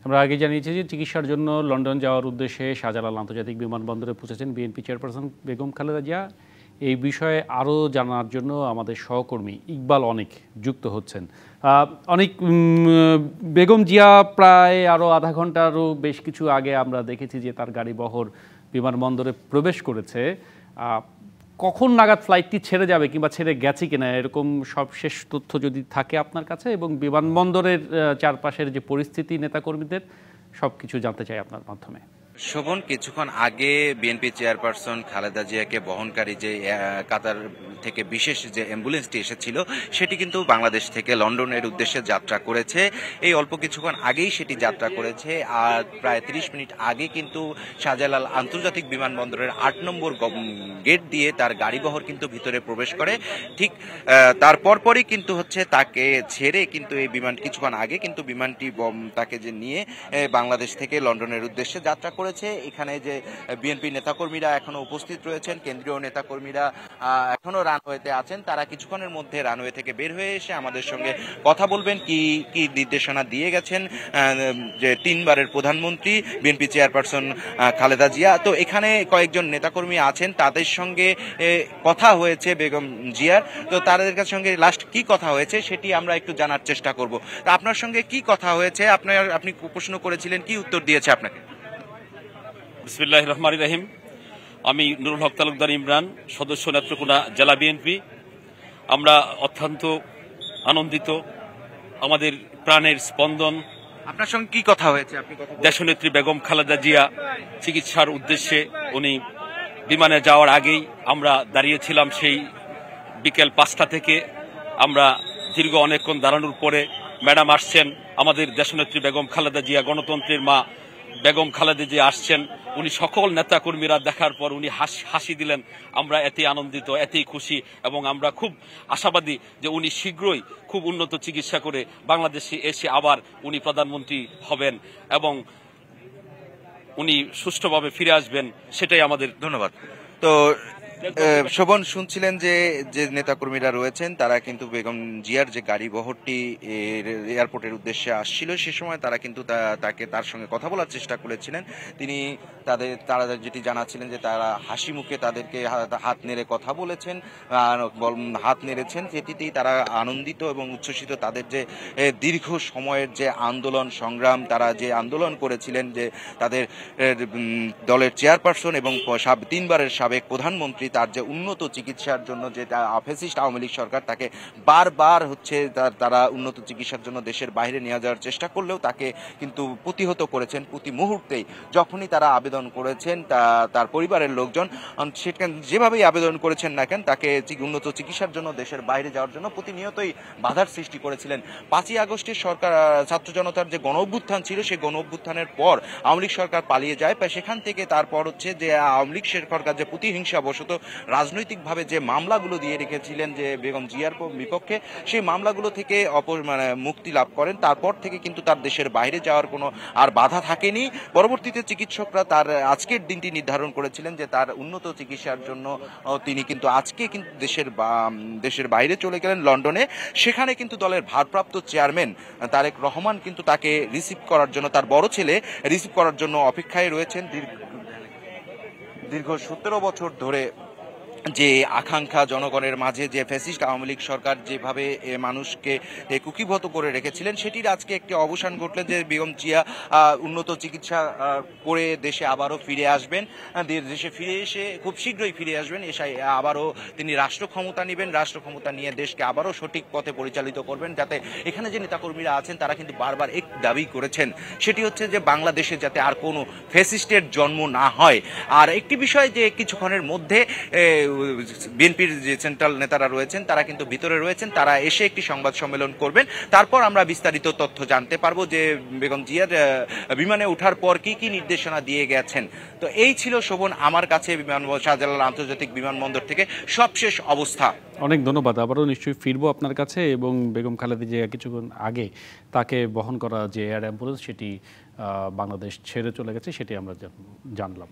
আমরা আগে জানিয়েছি যে চিকিৎসার জন্য লন্ডন যাওয়ার উদ্দেশ্যে শাহজালাল আন্তর্জাতিক বিমানবন্দরে পৌঁছেছেন বিএনপি চেয়ারপারসন বেগম খালেদা জিয়া। এই বিষয়ে আরও জানার জন্য আমাদের সহকর্মী ইকবাল অনেক যুক্ত হচ্ছেন। অনেক বেগম জিয়া প্রায় আরও আধা ঘন্টারও বেশ কিছু আগে আমরা দেখেছি যে তার গাড়িবহর বিমানবন্দরে প্রবেশ করেছে। কখন নাগাদ ফ্লাইটটি ছেড়ে যাবে কিংবা ছেড়ে গেছে কিনা এরকম সবশেষ তথ্য যদি থাকে আপনার কাছে, এবং বিমানবন্দরের চারপাশের যে পরিস্থিতি নেতাকর্মীদের সব কিছু জানতে চাই আপনার মাধ্যমে। শোভন, কিছুক্ষণ আগে বিএনপি চেয়ারপারসন খালেদা জিয়াকে বহনকারী যে কাতার থেকে বিশেষ যে অ্যাম্বুলেন্সটি এসেছিল সেটি কিন্তু বাংলাদেশ থেকে লন্ডনের উদ্দেশ্যে যাত্রা করেছে। এই অল্প কিছুক্ষণ আগেই সেটি যাত্রা করেছে। আর প্রায় 30 মিনিট আগে কিন্তু শাহজালাল আন্তর্জাতিক বিমানবন্দরের 8 নম্বর গেট দিয়ে তার গাড়িবহর কিন্তু ভিতরে প্রবেশ করে। ঠিক তারপরই কিন্তু তাকে ছেড়ে কিন্তু এই বিমান কিছুক্ষণ আগে কিন্তু বিমানটি তাকে যে নিয়ে বাংলাদেশ থেকে লন্ডনের উদ্দেশ্যে যাত্রা করেছে। এখানে যে বিএনপি নেতাকর্মীরা এখনো উপস্থিত রয়েছেন, কেন্দ্রীয় নেতাকর্মীরা এখনো রানওয়েতে আছেন। তারা কিছুক্ষণের মধ্যে রানওয়ে থেকে বের হয়ে এসে আমাদের সঙ্গে কথা বলবেন, কি কি নির্দেশনা দিয়ে গেছেন যে 3 বারের প্রধানমন্ত্রী বিএনপি চেয়ারপারসন খালেদা জিয়া। তো এখানে কয়েকজন নেতাকর্মী আছেন, তাদের সঙ্গে কথা হয়েছে বেগম জিয়ার। তো তাদের সঙ্গে লাস্ট কি কথা হয়েছে সেটি আমরা একটু জানার চেষ্টা করব। তা আপনার সঙ্গে কি কথা হয়েছে, আপনি প্রশ্ন করেছিলেন, কি উত্তর দিয়েছে আপনাকে? বিসমিল্লাহির রহমানির রহিম। আমি নুরুল হক তালুকদার ইমরান, সদস্য নেত্রকোনা জেলা বিএনপি। আমরা অত্যন্ত আনন্দিত, আমাদের প্রাণের স্পন্দন। আপনার সঙ্গে কি কথা হয়েছে? দেশনেত্রী বেগম খালেদা জিয়া চিকিৎসার উদ্দেশ্যে উনি বিমানে যাওয়ার আগেই আমরা দাঁড়িয়েছিলাম। সেই বিকেল 5টা থেকে আমরা দীর্ঘ অনেকক্ষণ দাঁড়ানোর পরে ম্যাডাম আসছেন, আমাদের দেশনেত্রী বেগম খালেদা জিয়া, গণতন্ত্রের মা বেগম খালেদা জিয়া আসছেন। উনি সকল নেতাকর্মীরা দেখার পর উনি হাসি দিলেন। আমরা এতেই আনন্দিত, এতেই খুশি, এবং আমরা খুব আশাবাদী যে উনি শীঘ্রই খুব উন্নত চিকিৎসা করে বাংলাদেশে এসে আবার উনি প্রধানমন্ত্রী হবেন এবং উনি সুষ্ঠুভাবে ফিরে আসবেন, সেটাই আমাদের। ধন্যবাদ। তো শোভন, শুনছিলেন যে যে নেতাকর্মীরা রয়েছেন তারা কিন্তু বেগম জিয়ার যে গাড়ি বহরটি এয়ারপোর্টের উদ্দেশ্যে আসছিল সে সময় তারা কিন্তু তার সঙ্গে কথা বলার চেষ্টা করেছিলেন। তারা যেটি জানাচ্ছিলেন যে তারা হাসি মুখে তাদেরকে হাত নেড়ে কথা বলেছেন, হাত নেড়েছেন, যেটিতেই তারা আনন্দিত এবং উচ্ছ্বসিত। তাদের যে দীর্ঘ সময়ের যে আন্দোলন সংগ্রাম, তারা যে আন্দোলন করেছিলেন যে তাদের দলের চেয়ারপারসন এবং 3 বারের সাবেক প্রধানমন্ত্রী, তার যে উন্নত চিকিৎসার জন্য যে ফ্যাসিস্ট আওয়ামী লীগ সরকার তাকে বারবার তারা উন্নত চিকিৎসার জন্য দেশের বাইরে নিয়ে যাওয়ার চেষ্টা করলেও তাকে কিন্তু প্রতিহত করেছেন। প্রতি মুহূর্তেই যখনই তারা আবেদন করেছেন, তার পরিবারের লোকজন সেখানে যেভাবেই আবেদন করেছেন না কেন, তাকে উন্নত চিকিৎসার জন্য দেশের বাইরে যাওয়ার জন্য প্রতিনিয়তই বাধার সৃষ্টি করেছিলেন। 5ই আগস্টের সরকার ছাত্র জনতার যে গণ অভ্যুত্থান ছিল, সেই গণ অভ্যুত্থানের পর আওয়ামী লীগ সরকার পালিয়ে যায়। সেখান থেকে তারপর যে আওয়ামী লীগ সরকার যে প্রতিহিংসা বশত রাজনৈতিকভাবে যে মামলাগুলো দিয়ে রেখেছিলেন যে বেগম জিয়ার বিপক্ষে, সেই মামলাগুলো থেকে মুক্তি লাভ করেন। তারপর থেকে কিন্তু তার দেশের বাইরে যাওয়ার কোনো আর বাধা থাকেনি। পরবর্তীতে চিকিৎসকরা তার আজকের দিনটি নির্ধারণ করেছিলেন যে তার উন্নত চিকিৎসার জন্য তিনি কিন্তু আজকে কিন্তু দেশের বাইরে চলে গেলেন লন্ডনে। সেখানে কিন্তু দলের ভারপ্রাপ্ত চেয়ারম্যান তারেক রহমান কিন্তু তাকে রিসিভ করার জন্য, তার বড় ছেলে রিসিভ করার জন্য অপেক্ষায় রয়েছেন। দীর্ঘ 17 বছর ধরে যে আকাঙ্ক্ষা জনগণের মাঝে, যে ফ্যাসিস্ট আওয়ামী লীগ সরকার যেভাবে মানুষকে কুক্ষিগত করে রেখেছিলেন, সেটির আজকে একটি অবসান ঘটলে যে বেগম জিয়া উন্নত চিকিৎসা করে দেশে আবারও ফিরে আসবেন। দেশে ফিরে এসে খুব শীঘ্রই ফিরে আসবেন, এসে আবারও তিনি রাষ্ট্র ক্ষমতা নেবেন। রাষ্ট্র ক্ষমতা নিয়ে দেশকে আবারও সঠিক পথে পরিচালিত করবেন। যাতে এখানে যে নেতাকর্মীরা আছেন তারা কিন্তু বারবার এক দাবি করেছেন, সেটি হচ্ছে যে বাংলাদেশে যাতে আর কোনো ফ্যাসিস্টের জন্ম না হয়। আর একটি বিষয় যে কিছুক্ষণের মধ্যে বিএনপির যে সেন্ট্রাল নেতারা রয়েছেন তারা কিন্তু ভিতরে রয়েছেন, তারা এসে একটি সংবাদ সম্মেলন করবেন। তারপর আমরা বিস্তারিত তথ্য জানতে পারবো যে বেগম জিয়ার বিমানে ওঠার পর কি কি নির্দেশনা দিয়ে গেছেন। তো এই ছিল শোভন আমার কাছে শাহজালাল আন্তর্জাতিক বিমানবন্দর থেকে সবশেষ অবস্থা। অনেক ধন্যবাদ। আবারও নিশ্চয়ই ফিরবো আপনার কাছে, এবং বেগম খালেদা জিয়া কিছুক্ষণ আগে তাকে বহন করা যে এয়ার অ্যাম্বুলেন্স সেটি বাংলাদেশ ছেড়ে চলে গেছে সেটি আমরা জানলাম।